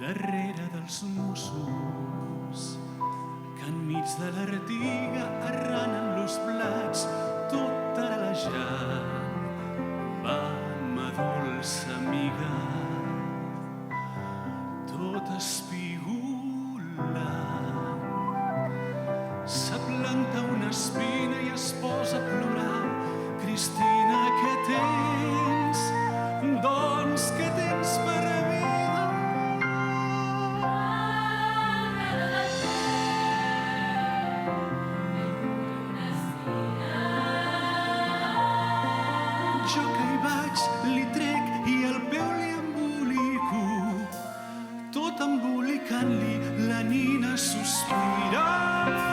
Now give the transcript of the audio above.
darrere dels mossos que enmig de l'artiga arranen los plats tota la gent va, ma dolça amiga, tot espigula. S'aplanta una espina i es posa a plorar. Cristina, què tens? Doncs què tens per vida? Jo que hi vaig, li trec i el peu li embolico, tot embolicant-li la nina sospira.